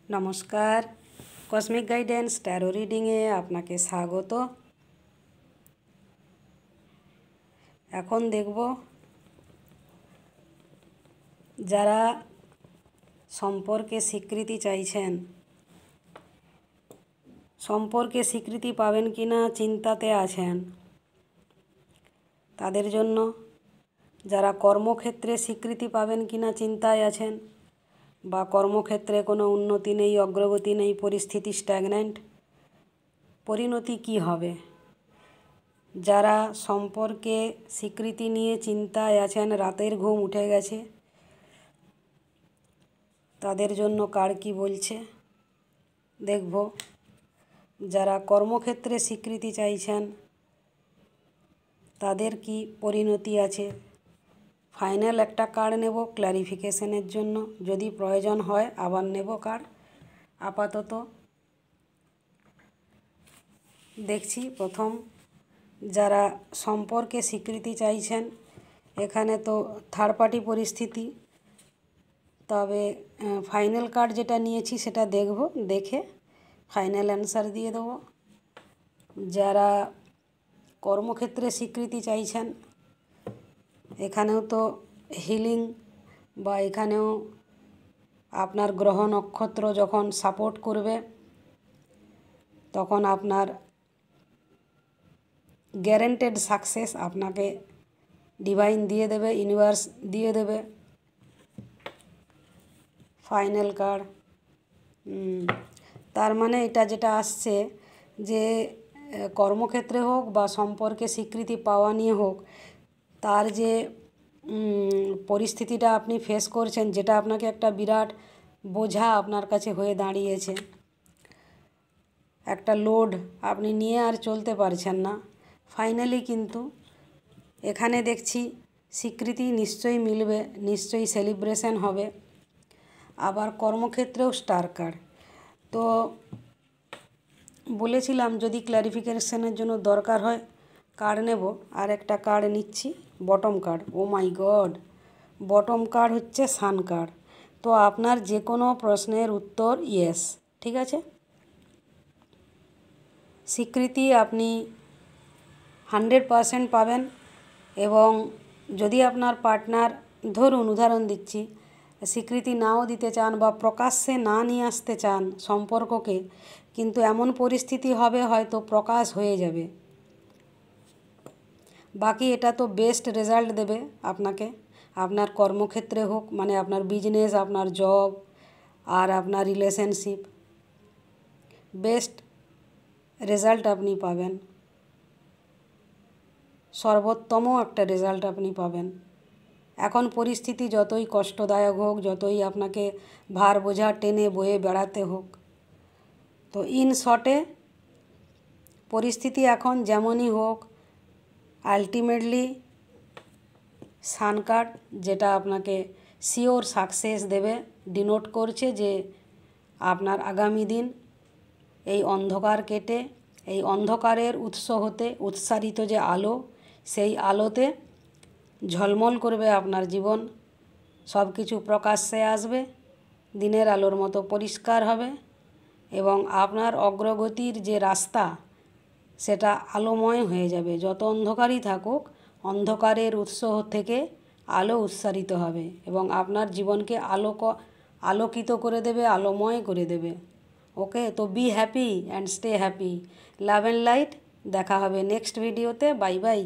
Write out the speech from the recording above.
नमस्कार cosmic guidance tarot रिडिंगे आपनाके स्वागत। एखन देखब যারা সম্পর্কে স্বীকৃতি চাইছেন, সম্পর্কে স্বীকৃতি পাবেন কিনা চিন্তাতে আছেন তাদের জন্য, যারা কর্মক্ষেত্রে স্বীকৃতি পাবেন কিনা চিন্তায় আছেন বা কর্মক্ষেত্রে কোনো উন্নতি নেই, অগ্রগতি নেই, পরিস্থিতি স্ট্যাগন্যান্ট, পরিণতি কি হবে, যারা সম্পর্কে স্বীকৃতি নিয়ে চিন্তায় আছেন, রাতের ঘুম উঠে গেছে, তাদের জন্য কার্ড কি বলছে দেখব। যারা কর্মক্ষেত্রে স্বীকৃতি চাইছেন তাদের কি পরিণতি আছে। ফাইনাল একটা কার্ড নেব ক্লারিফিকেশনের জন্য, যদি প্রয়োজন হয় আবার নেব কার্ড। আপাতত দেখছি প্রথম যারা সম্পর্কে স্বীকৃতি চাইছেন, এখানে তো থার্ড পার্টি পরিস্থিতি, তবে ফাইনাল কার্ড যেটা নিয়েছি সেটা দেখব, দেখে ফাইনাল অ্যান্সার দিয়ে দেব। যারা কর্মক্ষেত্রে স্বীকৃতি চাইছেন এখানেও তো হিলিং বা এখানেও আপনার গ্রহ নক্ষত্র যখন সাপোর্ট করবে তখন আপনার গ্যারেন্টেড সাকসেস আপনাকে ডিভাইন দিয়ে দেবে, ইউনিভার্স দিয়ে দেবে। ফাইনাল কার্ড তার মানে এটা যেটা আসছে যে কর্মক্ষেত্রে হোক বা সম্পর্কে স্বীকৃতি পাওয়া নিয়ে হোক, তার যে পরিস্থিতিটা আপনি ফেস করছেন, যেটা আপনাকে একটা বিরাট বোঝা আপনার কাছে হয়ে দাঁড়িয়েছে, একটা লোড আপনি নিয়ে আর চলতে পারছেন না, ফাইনালি কিন্তু এখানে দেখছি স্বীকৃতি নিশ্চয়ই মিলবে, নিশ্চয়ই সেলিব্রেশন হবে। আবার কর্মক্ষেত্রেও স্টার কার্ড। তো বলেছিলাম যদি ক্লারিফিকেশনের জন্য দরকার হয় কার্ড নেব, আর একটা কার্ড নিচ্ছি বটম কার্ড। ও মাই গড, বটম কার্ড হচ্ছে সান কার্ড। তো আপনার যে কোনো প্রশ্নের উত্তর ইয়েস, ঠিক আছে। স্বীকৃতি আপনি 100% পাবেন। এবং যদি আপনার পার্টনার, ধরুন উদাহরণ দিচ্ছি, স্বীকৃতি নাও দিতে চান বা প্রকাশ্যে না নিয়ে আসতে চান সম্পর্ককে, কিন্তু এমন পরিস্থিতি হবে হয়তো প্রকাশ হয়ে যাবে। বাকি এটা তো বেস্ট রেজাল্ট দেবে আপনাকে, আপনার কর্মক্ষেত্রে হোক, মানে আপনার বিজনেস, আপনার জব আর আপনার রিলেশনশিপ, বেস্ট রেজাল্ট আপনি পাবেন, সর্বোত্তম একটা রেজাল্ট আপনি পাবেন। এখন পরিস্থিতি যতই কষ্টদায়ক হোক, যতই আপনাকে ভার বোঝা টেনে বয়ে বেড়াতে হোক, তো ইন শর্টে পরিস্থিতি এখন যেমনই হোক, আলটিমেটলি সান কার্ড যেটা আপনাকে শিওর সাকসেস দেবে, ডিনোট করছে যে আপনার আগামী দিন এই অন্ধকার কেটে, এই অন্ধকারের উৎস হতে উৎসারিত যে আলো, সেই আলোতে ঝলমল করবে আপনার জীবন, সব কিছু প্রকাশ্যে আসবে, দিনের আলোর মতো পরিষ্কার হবে এবং আপনার অগ্রগতির যে রাস্তা সেটা আলোময় হয়ে যাবে। যত অন্ধকারই থাকুক, অন্ধকারের উৎস থেকে আলো উৎসারিত হবে এবং আপনার জীবনকে আলোকিত করে দেবে, আলোময় করে দেবে। ওকে, তো be happy and stay happy. Love and light. দেখা হবে নেক্সট ভিডিওতে। Bye bye.